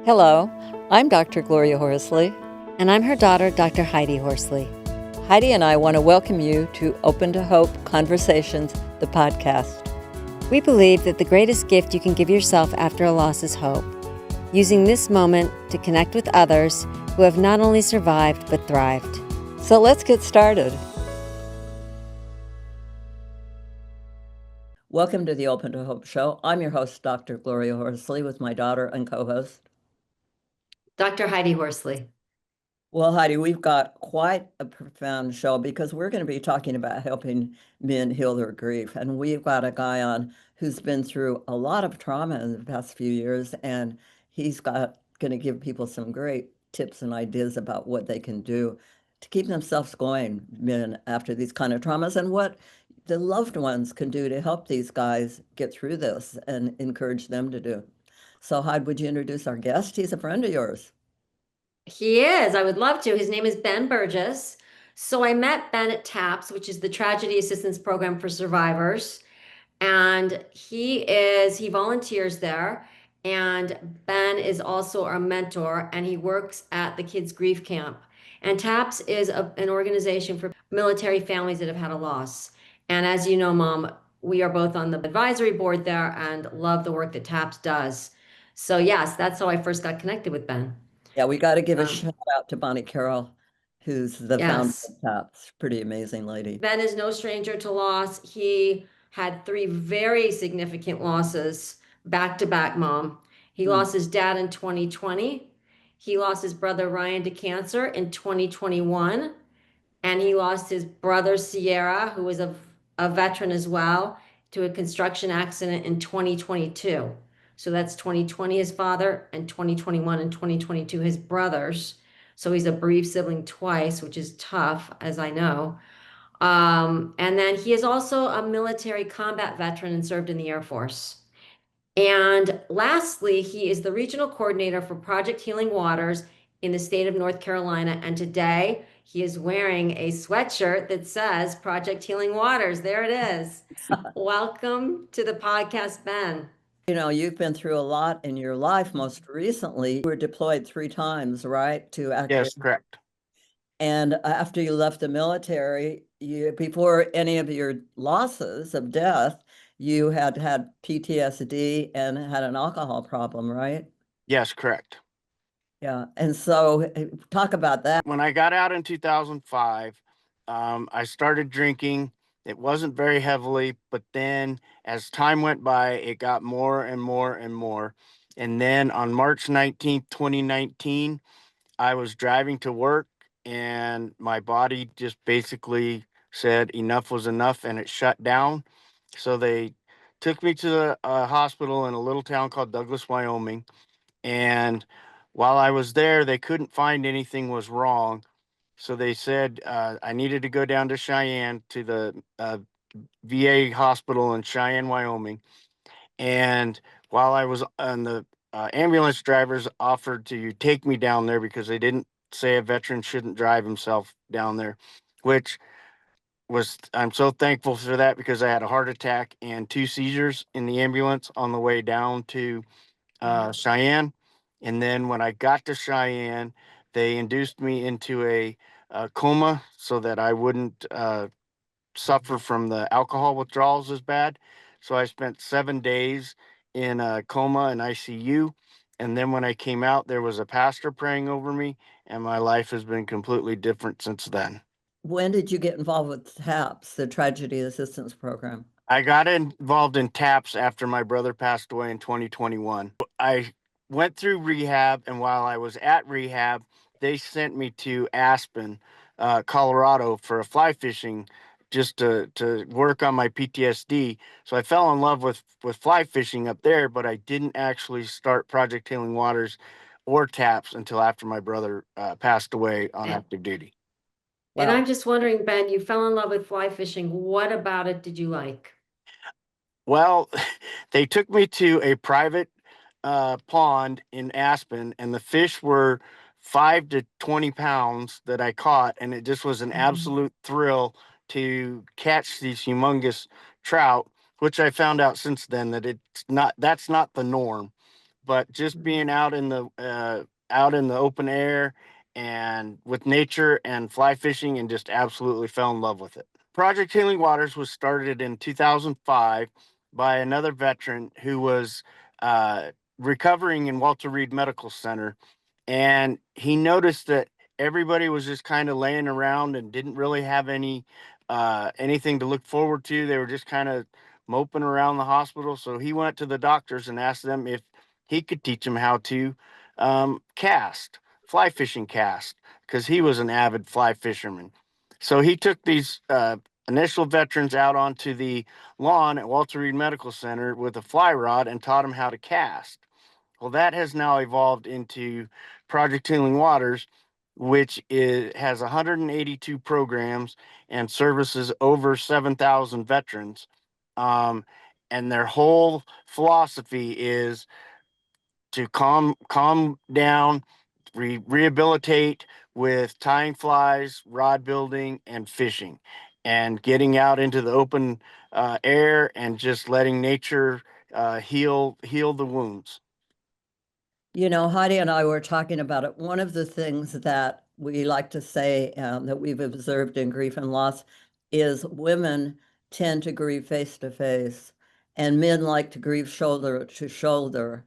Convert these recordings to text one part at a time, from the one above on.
Hello, I'm Dr. Gloria Horsley. And I'm her daughter, Dr. Heidi Horsley. Heidi and I want to welcome you to Open to Hope Conversations, the podcast. We believe that the greatest gift you can give yourself after a loss is hope, using this moment to connect with others who have not only survived but thrived. So let's get started. Welcome to the Open to Hope show. I'm your host, Dr. Gloria Horsley, with my daughter and co-host, Dr. Heidi Horsley. Well, Heidi, we've got quite a profound show because we're going to be talking about helping men heal their grief. And we've got a guy on who's been through a lot of trauma in the past few years, and he's going to give people some great tips and ideas about what they can do to keep themselves going, men, after these kind of traumas, and what the loved ones can do to help these guys get through this and encourage them to do. So, Heidi, would you introduce our guest? He's a friend of yours. He is. I would love to. His name is Ben Burgess. So I met Ben at TAPS, which is the Tragedy Assistance Program for Survivors. And he volunteers there. And Ben is also our mentor, and he works at the Kids Grief Camp. And TAPS is an organization for military families that have had a loss. And as you know, Mom, we are both on the advisory board there and love the work that TAPS does. So yes, that's how I first got connected with Ben. Yeah, we got to give a shout out to Bonnie Carroll, who's the founder Yes. of TAPS. Pretty amazing lady. Ben is no stranger to loss. He had three very significant losses back to back, Mom. He lost his dad in 2020. He lost his brother Ryan to cancer in 2021. And he lost his brother Sierra, who was a veteran as well, to a construction accident in 2022. So that's 2020 his father, and 2021 and 2022 his brothers. So he's a bereaved sibling twice, which is tough, as I know. And then he is also a military combat veteran and served in the Air Force. And lastly, he is the regional coordinator for Project Healing Waters in the state of North Carolina. And today he is wearing a sweatshirt that says Project Healing Waters. There it is. Welcome to the podcast, Ben. You know, you've been through a lot in your life. Most recently, you were deployed 3 times, right? To Yes, correct. And after you left the military, before any of your losses of death, you had PTSD and had an alcohol problem, right? Yes, correct. Yeah. And so talk about that. When I got out in 2005, I started drinking. It wasn't very heavily, but then as time went by, it got more and more and more. And then on March 19th, 2019, I was driving to work and my body just basically said enough was enough and it shut down. So they took me to the hospital in a little town called Douglas, Wyoming. And while I was there, they couldn't find anything was wrong. So they said I needed to go down to Cheyenne to the VA hospital in Cheyenne, Wyoming. And while I was on the ambulance drivers offered to take me down there because they didn't say a veteran shouldn't drive himself down there, which I'm so thankful for that because I had a heart attack and 2 seizures in the ambulance on the way down to Cheyenne. And then when I got to Cheyenne, they induced me into a coma so that I wouldn't suffer from the alcohol withdrawals as bad. So I spent 7 days in a coma and ICU. And then when I came out, there was a pastor praying over me, and my life has been completely different since then. When did you get involved with TAPS, the Tragedy Assistance Program? I got involved in TAPS after my brother passed away in 2021. I went through rehab, and while I was at rehab, they sent me to Aspen, Colorado for a fly fishing just to work on my PTSD. So I fell in love with fly fishing up there, but I didn't actually start Project Healing Waters or TAPS until after my brother passed away on active duty. And I'm just wondering, Ben, you fell in love with fly fishing. What about it did you like? Well, they took me to a private pond in Aspen, and the fish were 5 to 20 pounds that I caught, and it just was an absolute thrill to catch these humongous trout, which I found out since then that that's not the norm. but just being out in the open air and with nature and fly fishing, and just absolutely fell in love with it. Project Healing Waters was started in 2005 by another veteran who was recovering in Walter Reed Medical Center, and he noticed that everybody was just kind of laying around and didn't really have anything to look forward to. They were just kind of moping around the hospital. So he went to the doctors and asked them if he could teach them how to fly fishing cast, because he was an avid fly fisherman. So he took these initial veterans out onto the lawn at Walter Reed Medical Center with a fly rod and taught them how to cast. Well, that has now evolved into Project Healing Waters, which has 182 programs and services over 7,000 veterans. And their whole philosophy is to calm down, rehabilitate with tying flies, rod building, and fishing, and getting out into the open air and just letting nature heal the wounds. You know, Heidi and I were talking about it. One of the things that we like to say that we've observed in grief and loss is women tend to grieve face to face, and men like to grieve shoulder to shoulder.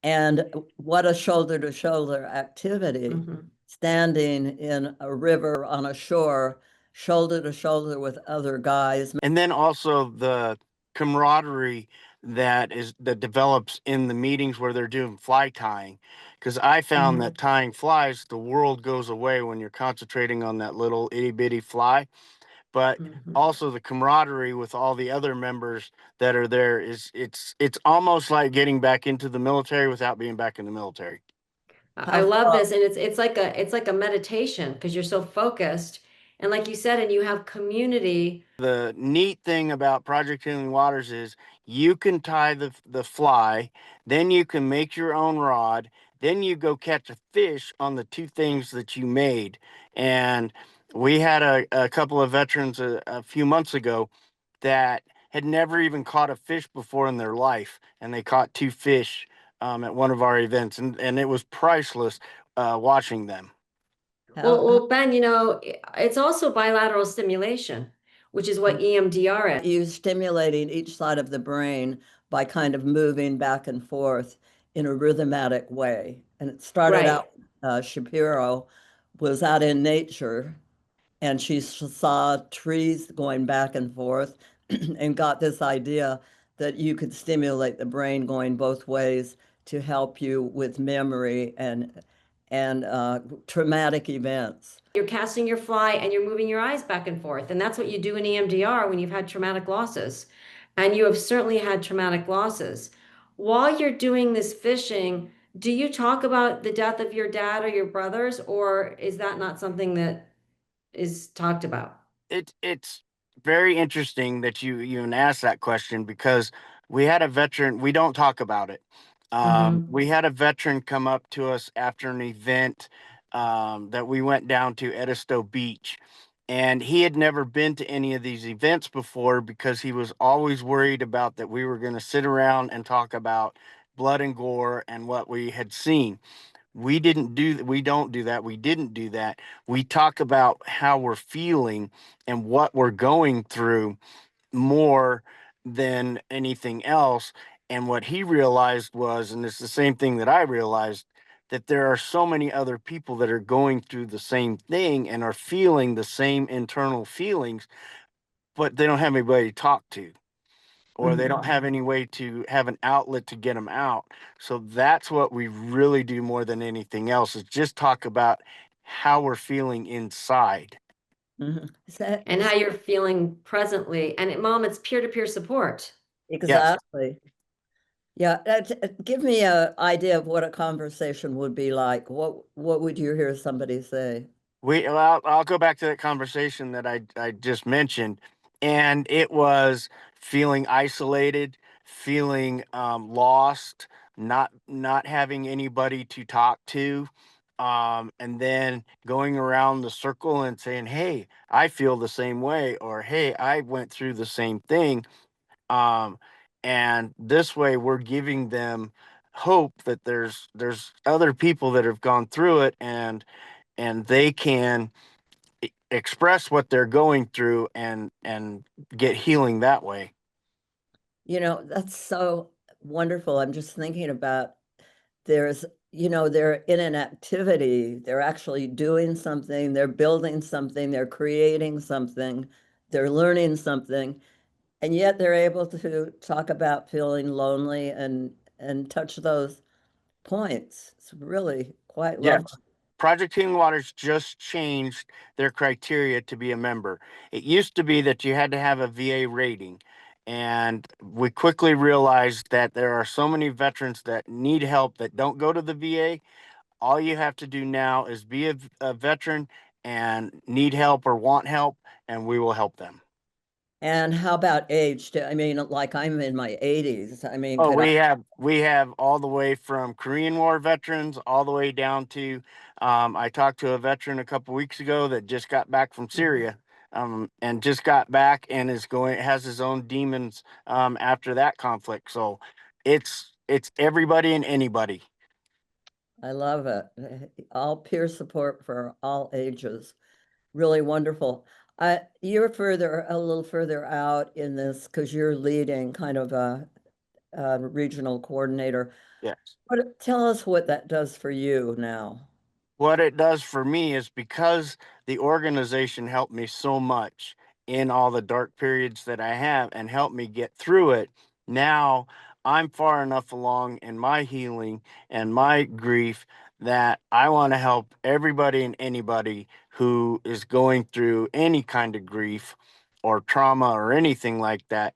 And what a shoulder to shoulder activity, Mhm. standing in a river on a shore, shoulder to shoulder with other guys. And then also the camaraderie that develops in the meetings where they're doing fly tying, because I found that tying flies, the world goes away when you're concentrating on that little itty bitty fly. But Mhm. also the camaraderie with all the other members that are there it's almost like getting back into the military without being back in the military. I How love far, this, and it's like a meditation because you're so focused, and like you said, and you have community. The neat thing about Project Healing Waters is you can tie the fly, then you can make your own rod, then you go catch a fish on the two things that you made. And we had a couple of veterans a few months ago that had never even caught a fish before in their life, and they caught two fish at one of our events, and it was priceless watching them. Well, Ben, it's also bilateral stimulation, which is what EMDR is. you stimulating each side of the brain by kind of moving back and forth in a rhythmatic way. And it started Right. out, Shapiro was out in nature and she saw trees going back and forth and got this idea that you could stimulate the brain going both ways to help you with memory and traumatic events. You're casting your fly and you're moving your eyes back and forth. And that's what you do in EMDR when you've had traumatic losses. And you have certainly had traumatic losses. While you're doing this fishing, do you talk about the death of your dad or your brothers, or is that not something that is talked about? It's very interesting that you even asked that question, because we had a veteran. We don't talk about it. We had a veteran come up to us after an event that we went down to Edisto Beach, and he had never been to any of these events before because he was always worried about that we were going to sit around and talk about blood and gore and what we had seen. We didn't do that. We don't do that. We didn't do that. We talk about how we're feeling and what we're going through more than anything else. And what he realized was, and it's the same thing that I realized, that there are so many other people that are going through the same thing and are feeling the same internal feelings, but they don't have anybody to talk to, or they don't have any way to have an outlet to get them out. So that's what we really do more than anything else, is just talk about how we're feeling inside. Mhm. And how you're feeling presently. And Mom, it's peer-to-peer support. Yes. Exactly. Yeah, give me an idea of what a conversation would be like. What would you hear somebody say? I'll go back to that conversation that I just mentioned, and it was feeling isolated, feeling lost, not having anybody to talk to, and then going around the circle and saying, "Hey, I feel the same way," or "Hey, I went through the same thing." Um, and this way, we're giving them hope that there's other people that have gone through it, and they can express what they're going through and get healing that way. That's so wonderful. I'm just thinking about there's, they're in an activity, they're actually doing something, they're building something, they're creating something, they're learning something, and yet they're able to talk about feeling lonely and touch those points. It's really quite Yes. lovely. Project Healing Waters just changed their criteria to be a member. It used to be that you had to have a VA rating. And we quickly realized that there are so many veterans that need help that don't go to the VA. All you have to do now is be a veteran and need help or want help, and we will help them. And how about age? I mean, like I'm in my 80s. I mean, Oh, could I? we have all the way from Korean War veterans all the way down to I talked to a veteran a couple weeks ago that just got back from Syria, and just got back and has his own demons after that conflict. So it's everybody and anybody. I love it. All peer support for all ages. Really wonderful. You're a little further out in this because you're leading kind of a regional coordinator. Yes. Tell us what that does for you now. What it does for me is because the organization helped me so much in all the dark periods that I have and helped me get through it. Now I'm far enough along in my healing and my grief that I want to help everybody and anybody who is going through any kind of grief or trauma or anything like that,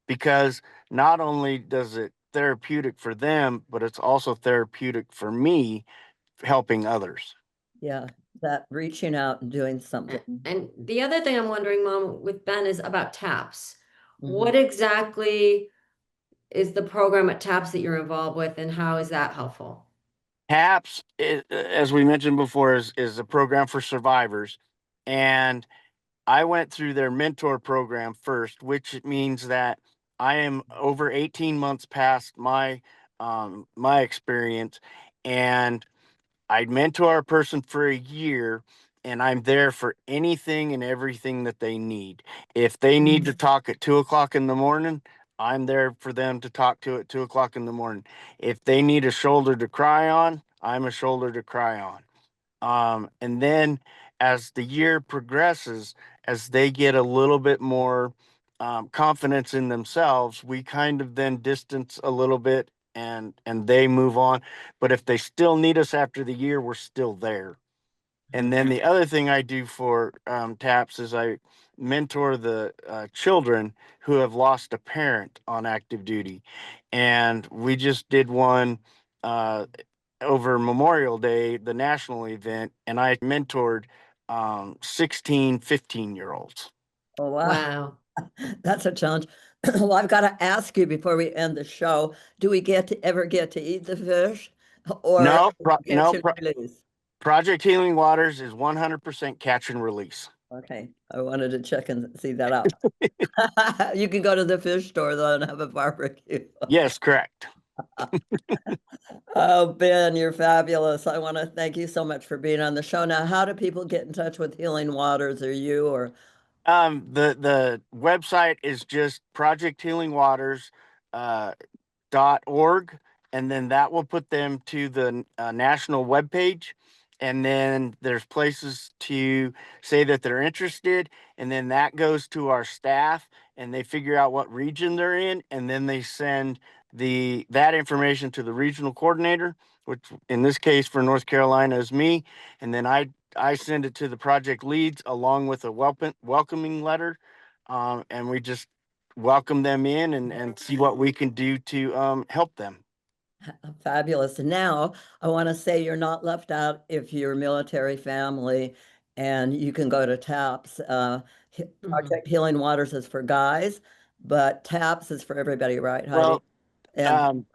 because not only does it therapeutic for them, but it's also therapeutic for me helping others. Yeah, that reaching out and doing something. And the other thing I'm wondering, Mom, with Ben is about TAPS. Mhm. What exactly is the program at TAPS that you're involved with, and how is that helpful? TAPS, as we mentioned before, is a program for survivors. And I went through their mentor program first, which means that I am over 18 months past my experience, and I mentor a person for a year, and I'm there for anything and everything that they need. If they need to talk at 2 o'clock in the morning, I'm there for them to talk to at 2 o'clock in the morning. If they need a shoulder to cry on, I'm a shoulder to cry on. And then as the year progresses, as they get a little bit more confidence in themselves, we kind of then distance a little bit, and they move on. But if they still need us after the year, we're still there. And then the other thing I do for TAPS is I mentor the children who have lost a parent on active duty. And we just did one uh, over Memorial Day, the national event, and I mentored 16, 15-year-olds. Oh, wow. Wow. That's a challenge. Well, I've got to ask you before we end the show, do we ever get to eat the fish or No, catch and release? Project Healing Waters is 100% catch and release. Okay, I wanted to check and see that out. You can go to the fish store though and have a barbecue. Yes, correct. Oh, Ben, you're fabulous. I want to thank you so much for being on the show. Now, how do people get in touch with Healing Waters or you or The website is just Project Healing Waters .org, and then that will put them to the national webpage. And then there's places to say that they're interested, and then that goes to our staff, and they figure out what region they're in, and then they send that information to the regional coordinator, which in this case for North Carolina is me, and then I send it to the project leads along with a welcoming letter, and we just welcome them in and see what we can do to help them. fabulous? And now I want to say you're not left out if you're a military family and you can go to TAPS. Project Healing Waters is for guys, but TAPS is for everybody, right, Heidi? Well, And um,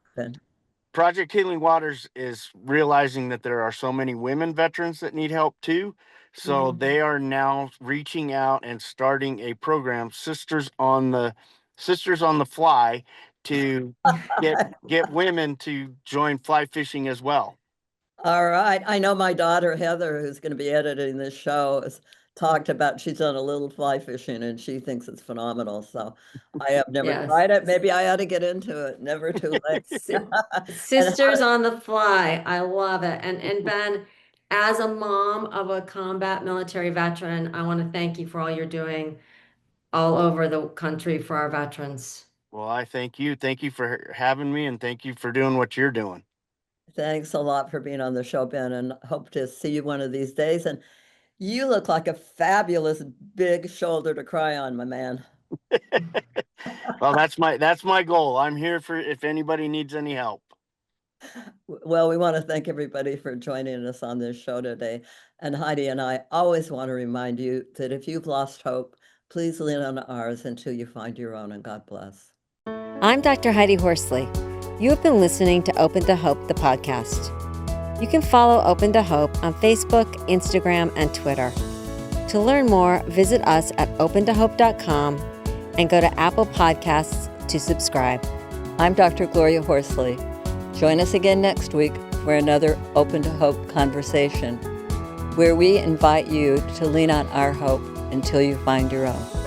Project Healing Waters is realizing that there are so many women veterans that need help too. So they are now reaching out and starting a program, Sisters on the Fly, to get women to join fly fishing as well. All right. I know my daughter Heather, who's going to be editing this show, has talked about, she's done a little fly fishing and she thinks it's phenomenal. So I have never Yes. tried it. Maybe I ought to get into it. Never too late. Sisters on the fly. I love it. And Ben, as a mom of a combat military veteran, I want to thank you for all you're doing all over the country for our veterans. Well, I thank you. Thank you for having me, and thank you for doing what you're doing. Thanks a lot for being on the show, Ben, and hope to see you one of these days. And you look like a fabulous big shoulder to cry on, my man. Well, that's my goal. I'm here for if anybody needs any help. Well, we want to thank everybody for joining us on this show today. And Heidi and I always want to remind you that if you've lost hope, please lean on ours until you find your own, and God bless. I'm Dr. Heidi Horsley. You have been listening to Open to Hope, the podcast. You can follow Open to Hope on Facebook, Instagram, and Twitter. To learn more, visit us at opentohope.com and go to Apple Podcasts to subscribe. I'm Dr. Gloria Horsley. Join us again next week for another Open to Hope conversation, where we invite you to lean on our hope until you find your own.